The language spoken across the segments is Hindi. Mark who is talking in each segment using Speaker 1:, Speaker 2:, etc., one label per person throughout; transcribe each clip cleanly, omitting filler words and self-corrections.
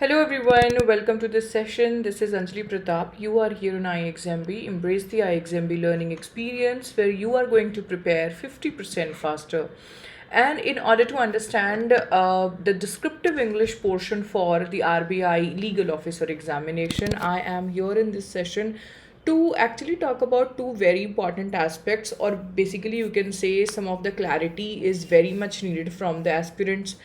Speaker 1: Hello everyone, welcome to this session. This is Anjali Pratap. You are here on iXMB. Embrace the iXMB learning experience where you are going to prepare 50% faster. And in order to understand the descriptive English portion for the RBI legal officer examination, I am here in this session to actually talk about two very important aspects, or basically, you can say some of the clarity is very much needed from the aspirants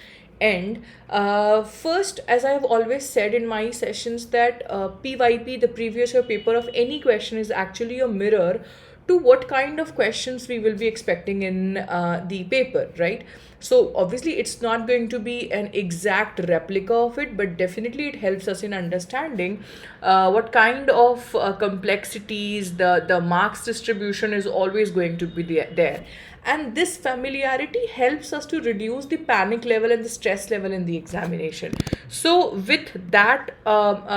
Speaker 1: end. First, as I have always said in my sessions, that PYP, the previous year paper of any question, is actually a mirror to what kind of questions we will be expecting in the paper, right? So obviously it's not going to be an exact replica of it, but definitely it helps us in understanding what kind of complexities the marks distribution is always going to be there. And this familiarity helps us to reduce the panic level and the stress level in the examination. So with that,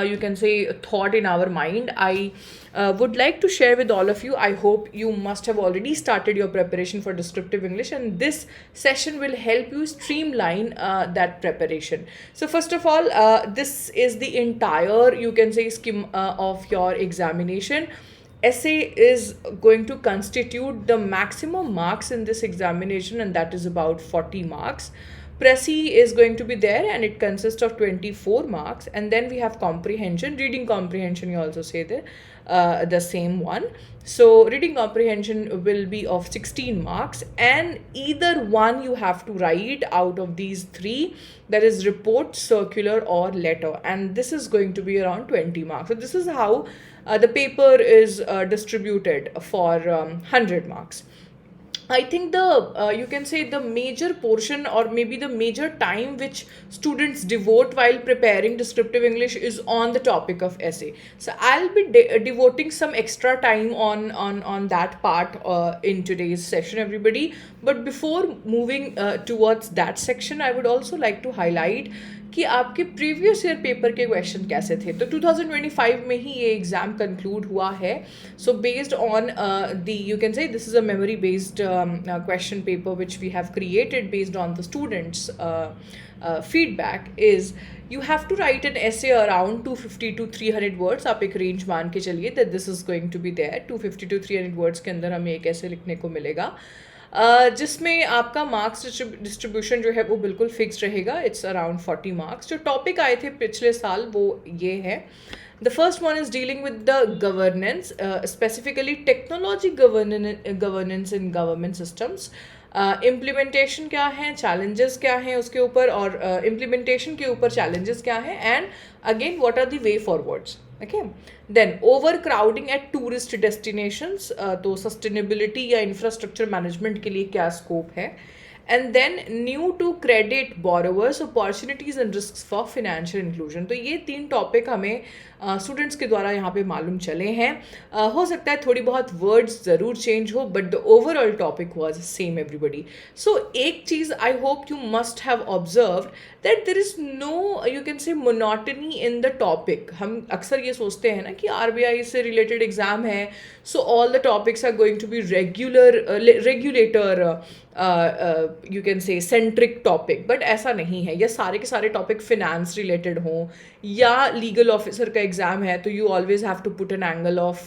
Speaker 1: you can say thought in our mind, I would like to share with all of you. I hope you must have already started your preparation for descriptive English, and this session will help you streamline that preparation. So first of all, this is the entire, you can say, scheme of your examination. Essay is going to constitute the maximum marks in this examination, and that is about 40 marks. Pressy is going to be there, and it consists of 24 marks. And then we have comprehension, reading comprehension, you also say the same one. So reading comprehension will be of 16 marks, and either one you have to write out of these three, that is report, circular, or letter, and this is going to be around 20 marks. So this is how the paper is distributed for 100 marks. I think the you can say the major portion, or maybe the major time which students devote while preparing descriptive English is on the topic of essay. So I'll be devoting some extra time on that part in today's session, everybody. But before moving towards that section, I would also like to highlight कि आपके प्रीवियस ईयर पेपर के क्वेश्चन कैसे थे. तो 2025 में ही ये एग्ज़ाम कंक्लूड हुआ है. So based on the, you can से this is a memory based question paper which we have created based on the students' feedback, is you have to write an essay around 250 to 300 words. आप एक रेंज मान के चलिए that this is going to be there. 250 to 300 words के अंदर हमें एक ऐसे लिखने को मिलेगा जिसमें आपका मार्क्स डिस्ट्रीब्यूशन जो है वो बिल्कुल फिक्स रहेगा. It's around 40 marks. जो टॉपिक आए थे पिछले साल वो ये है. The first one is dealing with the governance, specifically technology governance in government systems. Implementation क्या है, चैलेंजेस क्या हैं उसके ऊपर, और इम्प्लीमेंटेशन के ऊपर चैलेंजेस क्या हैं, and again what are the way forwards. Okay. Then overcrowding at tourist destinations, तो सस्टेनेबिलिटी या इंफ्रास्ट्रक्चर मैनेजमेंट के लिए क्या स्कोप है. And then new to credit borrowers, opportunities and risk for financial inclusion. तो ये तीन टॉपिक हमें स्टूडेंट्स के द्वारा यहाँ पे मालूम चले हैं. हो सकता है थोड़ी बहुत वर्ड्स ज़रूर चेंज हो, but the overall topic was same everybody. So एक चीज़ I hope you must have observe that there is no, you can say, monotony in the topic. हम अक्सर ये सोचते हैं ना कि RBI से रिलेटेड एग्जाम है, so all the topics are going to be regulator, you can say centric topic, but ऐसा नहीं है. या सारे के सारे टॉपिक फिनेंस रिलेटेड हों, या लीगल ऑफिसर का एग्जाम है तो you always have to put an angle of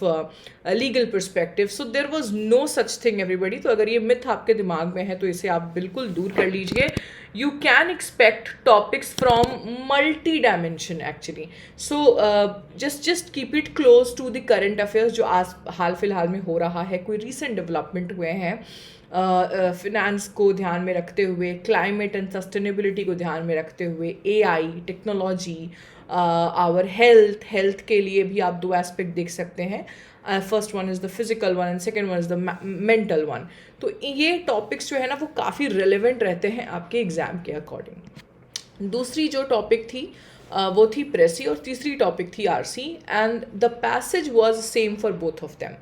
Speaker 1: legal perspective. So there was no such thing everybody. तो अगर ये मिथ आपके दिमाग में है तो इसे आप बिल्कुल दूर कर लीजिए. You can expect topics from multi dimension actually. So just keep it close to the current affairs जो आज हाल फिलहाल में हो रहा है. कोई रिसेंट डेवलपमेंट हुए हैं फिनेंस को ध्यान में रखते हुए, क्लाइमेट एंड सस्टेनेबिलिटी को ध्यान में रखते हुए, AI टेक्नोलॉजी, आवर हेल्थ के लिए भी आप दो एस्पेक्ट देख सकते हैं. First one is the physical one and second one is the mental one. तो ये टॉपिक्स जो है ना वो काफ़ी रेलिवेंट रहते हैं आपके एग्ज़ाम के अकॉर्डिंग. दूसरी जो टॉपिक थी वो थी प्रेसी, और तीसरी टॉपिक थी RC, and the passage was same for both of them.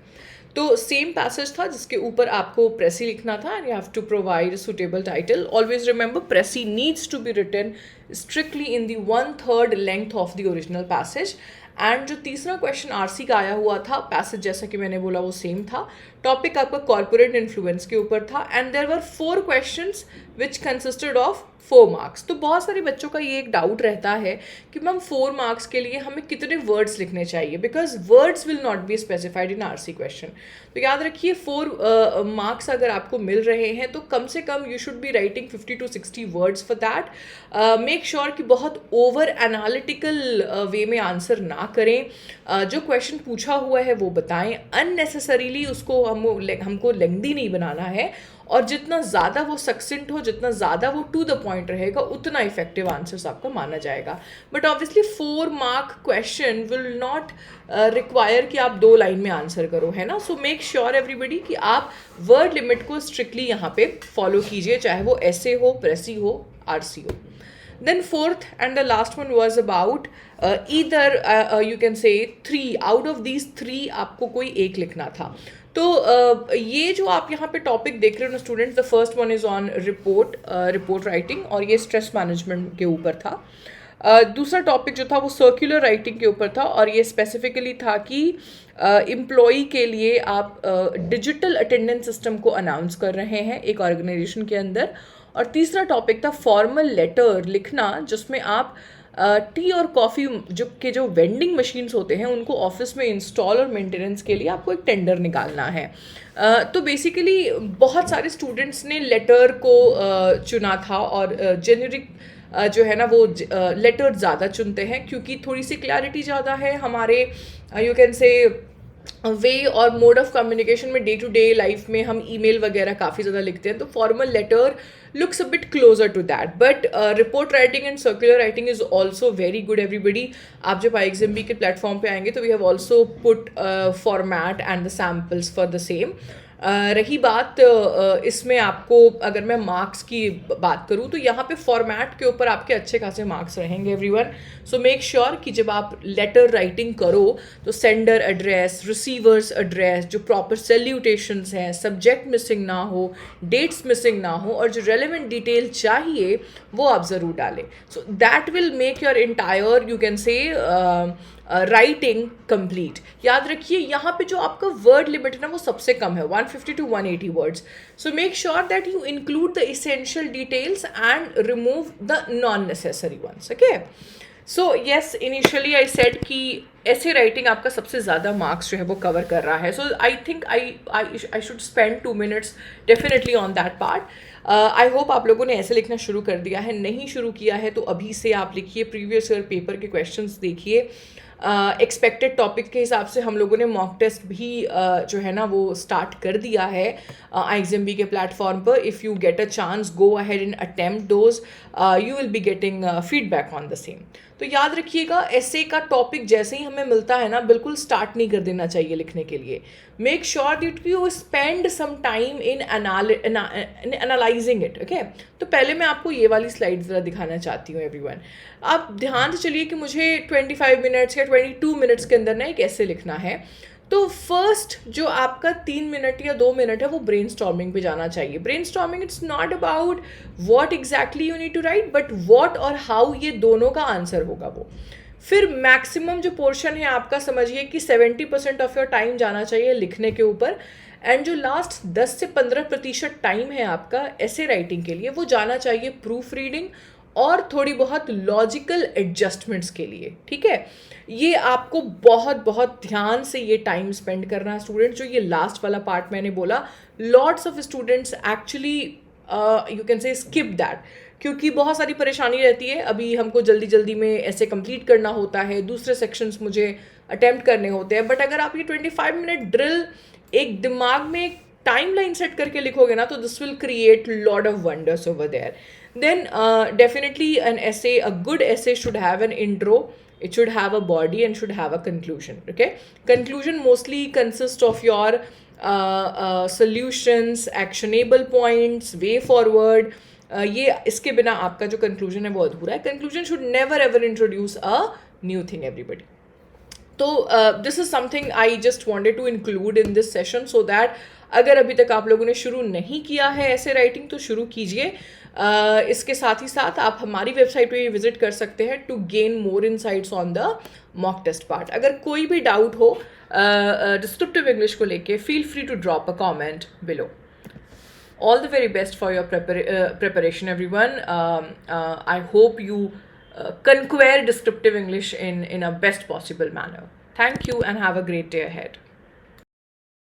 Speaker 1: तो सेम पैसेज था जिसके ऊपर आपको प्रेसी लिखना था, and you have to provide suitable title. Always remember precis needs to be written strictly in the 1/3 length of the original passage. And जो तीसरा क्वेश्चन RC का आया हुआ था, पैसेज जैसा कि मैंने बोला वो सेम था. टॉपिक आपका कॉर्पोरेट इन्फ्लुएंस के ऊपर था and there were 4 questions which consisted of 4 marks. तो बहुत सारे बच्चों का ये एक डाउट रहता है कि मैम 4 मार्क्स के लिए हमें कितने वर्ड्स लिखने चाहिए, because words will not be specified in RC question. तो याद रखिए 4 मार्क्स अगर आपको मिल रहे हैं तो कम से कम you should be writing 50 to 60 words for that. Make sure कि बहुत ओवर एनालिटिकल वे में आंसर ना करें। जो क्वेश्चन पूछा हुआ है वो बताएं, अननेसेसरीली उसको हमको लेंथी नहीं बनाना है, और जितना ज़्यादा वो सक्सेंट हो, जितना ज़्यादा वो टू द पॉइंट रहेगा, उतना इफेक्टिव आंसर्स आपका माना जाएगा। But obviously 4 mark question will not require कि आप 2 लाइन में आंसर करो, है ना। सो मेक श्योर एवरीबडी कि आप वर्ड लिमिट को स्ट्रिक्टली यहाँ पे फॉलो कीजिए, चाहे वो ऐसे हो, प्रेसी हो, आरसी हो। Then fourth and the last one was about either you can say 3 out of these 3 आपको कोई एक लिखना था। तो ये जो आप यहाँ पे टॉपिक देख रहे हो ना students, the first one is on report writing, और ये स्ट्रेस मैनेजमेंट के ऊपर था। दूसरा टॉपिक जो था वो सर्कुलर राइटिंग के ऊपर था, और ये स्पेसिफिकली था कि एम्प्लॉई के लिए आप डिजिटल अटेंडेंस सिस्टम को अनाउंस कर रहे हैं एक ऑर्गेनाइजेशन के अंदर। और तीसरा टॉपिक था फॉर्मल लेटर लिखना, जिसमें आप टी और कॉफ़ी जो वेंडिंग मशीन्स होते हैं उनको ऑफिस में इंस्टॉल और मेंटेनेंस के लिए आपको एक टेंडर निकालना है। तो बेसिकली बहुत सारे स्टूडेंट्स ने लेटर को चुना था, और जेनरिक जो है ना वो लेटर ज़्यादा चुनते हैं क्योंकि थोड़ी सी क्लैरिटी ज़्यादा है हमारे यू कैन से वे और मोड ऑफ कम्युनिकेशन में। डे टू डे लाइफ में हम ईमेल वगैरह काफ़ी ज़्यादा लिखते हैं, तो formal letter looks a bit closer to that, but report writing and circular writing is also very good everybody। आप जब IXMB के प्लेटफॉर्म पे आएंगे तो we have also put format and the samples for the same। रही बात इसमें आपको अगर मैं मार्क्स की बात करूँ तो यहाँ पे फॉर्मेट के ऊपर आपके अच्छे खासे मार्क्स रहेंगे एवरीवन। सो मेक श्योर कि जब आप लेटर राइटिंग करो तो सेंडर एड्रेस, रिसीवर्स एड्रेस, जो प्रॉपर सैल्यूटेशंस हैं, सब्जेक्ट मिसिंग ना हो, डेट्स मिसिंग ना हो, और जो रेलेवेंट डिटेल चाहिए वो आप ज़रूर डालें। So that will make your entire you can से राइटिंग कंप्लीट। याद रखिए यहाँ पे जो आपका वर्ड लिमिट है ना वो सबसे कम है, 150 to 180 words. So make sure that you include the essential details and remove the non necessary ones. Okay, so yes, initially I said कि ऐसे राइटिंग आपका सबसे ज़्यादा मार्क्स जो है वो कवर कर रहा है। So I think I should spend 2 minutes definitely on that part. I hope आप लोगों ने ऐसे लिखना शुरू कर दिया है। नहीं शुरू किया है तो अभी से आप लिखिए, प्रीवियस ईयर पेपर के क्वेश्चंस देखिए। एक्सपेक्टेड टॉपिक के हिसाब से हम लोगों ने मॉक टेस्ट भी जो है ना वो स्टार्ट कर दिया है IXMB के प्लेटफॉर्म पर। If you get a chance, go ahead and attempt those, you will be getting feedback on the same. तो याद रखिएगा, ऐसे का टॉपिक जैसे ही हमें मिलता है ना, बिल्कुल स्टार्ट नहीं कर देना चाहिए लिखने के लिए। Make sure that you spend some time in analysing it. Okay, तो पहले मैं आपको ये वाली स्लाइड ज़रा दिखाना चाहती हूँ एवरीवन। आप ध्यान से चलिए कि मुझे 25 मिनट्स या 22 मिनट्स के अंदर ना एक ऐसे लिखना है। तो फर्स्ट जो आपका 3 मिनट या 2 मिनट है वो ब्रेनस्टॉर्मिंग पे जाना चाहिए। Brainstorming it's not about what exactly you need to write, but what और हाउ, ये दोनों का आंसर होगा वो। फिर मैक्सिमम जो पोर्शन है आपका, समझिए कि 70% ऑफ योर टाइम जाना चाहिए लिखने के ऊपर, एंड जो लास्ट 10 से 15% टाइम है आपका ऐसे राइटिंग के लिए वो जाना चाहिए प्रूफ रीडिंग और थोड़ी बहुत लॉजिकल एडजस्टमेंट्स के लिए। ठीक है, ये आपको बहुत बहुत ध्यान से ये टाइम स्पेंड करना है स्टूडेंट। जो ये लास्ट वाला पार्ट मैंने बोला, lots of students actually you can से स्किप दैट, क्योंकि बहुत सारी परेशानी रहती है। अभी हमको जल्दी जल्दी में ऐसे कंप्लीट करना होता है, दूसरे सेक्शंस मुझे अटेम्प्ट करने होते हैं। बट अगर आप ये 25 मिनट ड्रिल एक दिमाग में एक टाइम लाइन सेट करके लिखोगे ना, तो this will create lot of wonders over there. Then definitely an essay, a good essay should have an intro, it should have a body and should have a conclusion. Okay, conclusion mostly consists of your solutions, actionable points, way forward। ये इसके बिना आपका जो conclusion है वो अधूरा है। Conclusion should never ever introduce a new thing everybody। तो this is something I just wanted to include in this session, so that अगर अभी तक आप लोगों ने शुरू नहीं किया है ऐसे राइटिंग तो शुरू कीजिए. इसके साथ ही साथ आप हमारी वेबसाइट पे विजिट कर सकते हैं to gain more insights on the mock test part. अगर कोई भी डाउट हो डिस्क्रिप्टिव इंग्लिश को लेके, feel free to drop a comment below. All the very best for your preparation, everyone. I hope you conquer descriptive English in a best possible manner. Thank you and have a great day ahead.